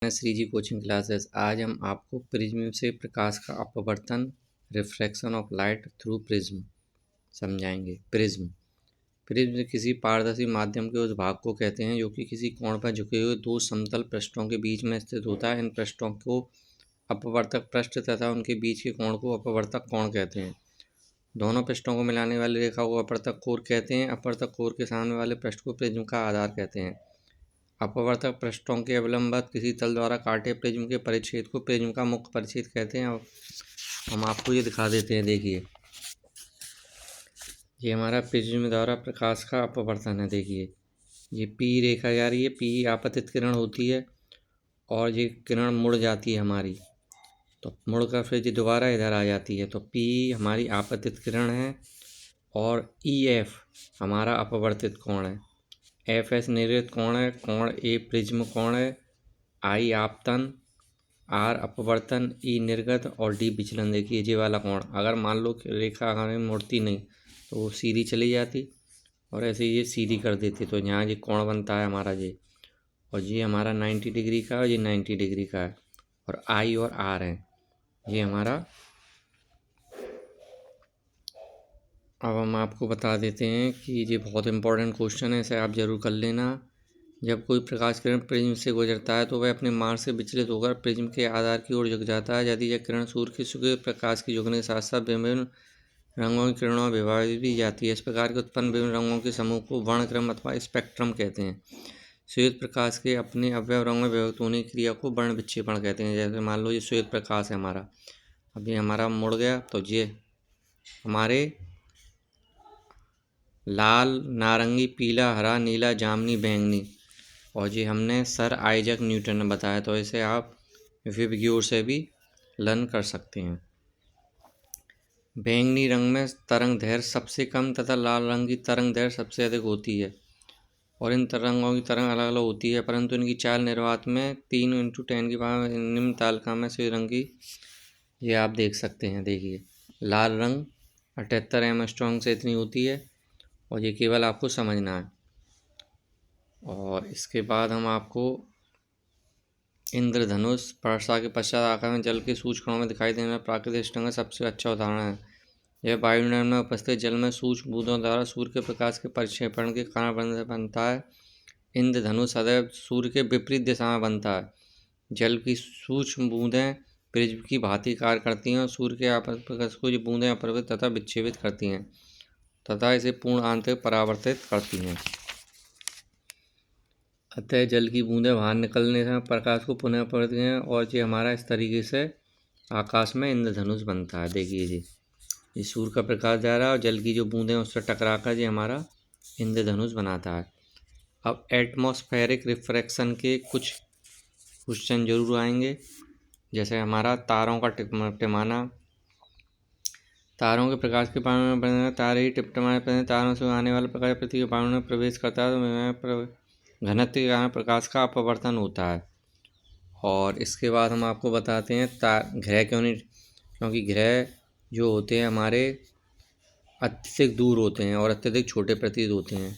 श्री जी coaching classes. आज हम आपको प्रिज्म से प्रकाश का अपवर्तन, refraction of light through prism समझाएंगे। प्रिज्म किसी पारदर्शी माध्यम के उस भाग को कहते हैं जो कि किसी कोण पर झुके हुए दो समतल पृष्ठों के बीच में स्थित होता है। इन पृष्ठों को अपवर्तक पृष्ठ तथा उनके बीच के कोण को अपवर्तक कोण कहते हैं। दोनों पृष्ठों को मिलाने वाली रेखा को अपवर्तक कोण कहते हैं। अपवर्तक कोण के सामने वाले पृष्ठ को प्रिज्म का आधार कहते हैं। अपवर्तक पृष्ठों के अवलंबवत किसी तल द्वारा काटे प्रिज्म के परिच्छेद को प्रिज्म का मुख्य परिच्छेद कहते हैं। अब हम आपको ये दिखा देते हैं। देखिए, ये हमारा प्रिज्म द्वारा प्रकाश का अपवर्तन है। देखिए, ये पी रेखा जा रही है। पी आपतित किरण होती है और ये किरण मुड़ जाती है हमारी, तो मुड़ कर फिर ये दोबारा इधर आ जाती है। तो पी हमारी आपतित किरण है और ई एफ हमारा अपवर्तित कोण है। एफ एस निर्गत कोण है। कोण ए प्रिज्म कोण है। आई आपतन, आर अपवर्तन, ई निर्गत और डी विचलन। देखिए, ये वाला कोण अगर मान लो कि रेखा हमें मुड़ती नहीं तो वो सीधी चली जाती और ऐसे ये सीधी कर देती, तो यहाँ ये कोण बनता है हमारा ये, और ये हमारा 90 डिग्री का है और ये 90 डिग्री का है, और आई और आर है ये हमारा। अब हम आपको बता देते हैं कि ये बहुत इंपॉर्टेंट क्वेश्चन है, इसे आप ज़रूर कर लेना। जब कोई प्रकाश किरण प्रिज्म से गुजरता है तो वह अपने मार्ग से विचलित होकर प्रिज्म के आधार की ओर झुक जाता है। यदि यह किरण सूर्य के सूर्य प्रकाश के झुकने के साथ साथ विभिन्न रंगों की किरणों में विभाजित भी जाती है। इस प्रकार के उत्पन्न विभिन्न रंगों के समूह को वर्णक्रम अथवा स्पेक्ट्रम कहते हैं। श्वेत प्रकाश के अपने अवयव रंगों में विभक्त होने की क्रिया को वर्ण विक्षेपण कहते हैं। जैसे मान लो ये श्वेत प्रकाश है हमारा, अब ये हमारा मुड़ गया तो ये हमारे लाल, नारंगी, पीला, हरा, नीला, जामुनी, बैंगनी, और ये हमने सर आइजैक न्यूटन ने बताया, तो इसे आप विबग्योर से भी लर्न कर सकते हैं। बैंगनी रंग में तरंग दैर्घ्य सबसे कम तथा लाल रंग की तरंग दैर्घ्य सबसे अधिक होती है, और इन तरंगों की तरंग अलग अलग होती है, परंतु इनकी चाल निर्वात में 3×10⁻⁹ निम्न तालिका में से रंग की ये आप देख सकते हैं। देखिए, लाल रंग 78 एंगस्ट्रॉम से इतनी होती है, और ये केवल आपको समझना है। और इसके बाद हम आपको इंद्रधनुष वर्षा के पश्चात आकार में जल के सूक्ष्म कणों में दिखाई देने वाला प्राकृतिक ढंग का सबसे अच्छा उदाहरण है। यह वायुमंडल में उपस्थित जल में सूक्ष्म बूंदों द्वारा सूर्य के प्रकाश के परिक्षेपण के कारण बनता है। इंद्रधनुष सदैव सूर्य के विपरीत दिशा में बनता है। जल की सूक्ष्म बूंदें प्रिज्म की भांति कार्य करती हैं और सूर्य के आपस प्रकाश को ये बूंदें अपवर्तित तथा विक्षेपित करती हैं तथा इसे पूर्ण आंतरिक परावर्तित करती हैं। अतः जल की बूंदें बाहर निकलने से प्रकाश को पुनः अपवर्तित हैं और ये हमारा इस तरीके से आकाश में इंद्रधनुष बनता है। देखिए जी, ये सूर्य का प्रकाश जा रहा है और जल की जो बूंदें उससे टकरा कर ये हमारा इंद्रधनुष बनाता है। अब एटमॉस्फेरिक रिफ्रैक्शन के कुछ क्वेश्चन जरूर आएंगे, जैसे हमारा तारों का टिमटिमाना। तारों के प्रकाश के परमाणु में बने तारे ही टिमटिमाने तारों से आने वाला प्रकाश पृथ्वी के परमाणु में प्रवेश करता है तो घनत्व के कारण प्रकाश का अपवर्तन होता है। और इसके बाद हम आपको बताते हैं ग्रह क्यों नहीं, क्योंकि ग्रह जो होते हैं हमारे अत्यधिक दूर होते हैं और अत्यधिक छोटे प्रतीत होते हैं,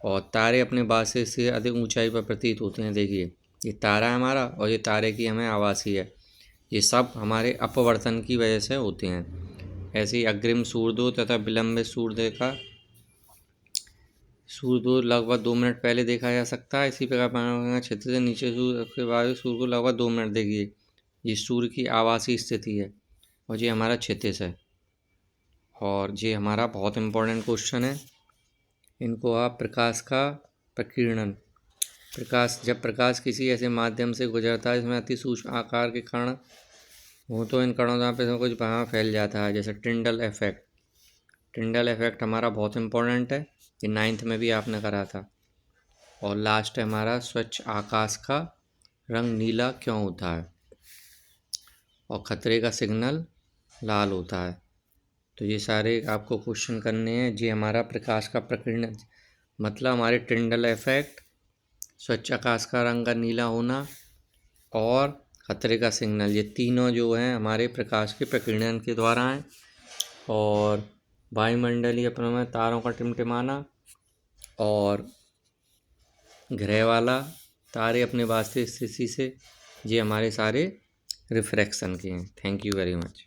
और तारे अपने बासे से अधिक ऊंचाई पर प्रतीत होते हैं। देखिए, ये तारा है हमारा और ये तारे की हमें आवासी है, ये सब हमारे अपवर्तन की वजह से होते हैं। ऐसे ही अग्रिम सूर्योदय तथा विलंबित सूर्योदय का सूर्योदय लगभग 2 मिनट पहले देखा जा सकता है। इसी प्रकार क्षेत्र से नीचे सूर्य के बाद सूर्य को लगभग 2 मिनट देखिए, ये सूर्य की आवासीय स्थिति है और ये हमारा क्षितिज है। और ये हमारा बहुत इंपॉर्टेंट क्वेश्चन है, इनको आप प्रकाश का प्रकीर्णन, जब प्रकाश किसी ऐसे माध्यम से गुजरता है जिसमें अति सूक्ष्म आकार के कण हो तो इन कणों द्वारा कुछ वहाँ फैल जाता है, जैसे टिंडल इफेक्ट। टिंडल इफेक्ट हमारा बहुत इंपॉर्टेंट है, ये 9th में भी आपने करा था। और लास्ट है हमारा स्वच्छ आकाश का रंग नीला क्यों होता है और खतरे का सिग्नल लाल होता है। तो ये सारे आपको क्वेश्चन करने हैं। ये हमारा प्रकाश का प्रकीर्णन मतलब हमारे टिंडल इफेक्ट, स्वच्छ आकाश का रंग का नीला होना और खतरे का सिग्नल, ये तीनों जो हैं हमारे प्रकाश के प्रकीर्णन के द्वारा हैं। और वायुमंडलीय प्रमेय, तारों का टिमटिमाना और ग्रह वाला तारे अपने वास्ते स्थिति से ये हमारे सारे रिफ्रैक्शन के हैं। Thank you very much.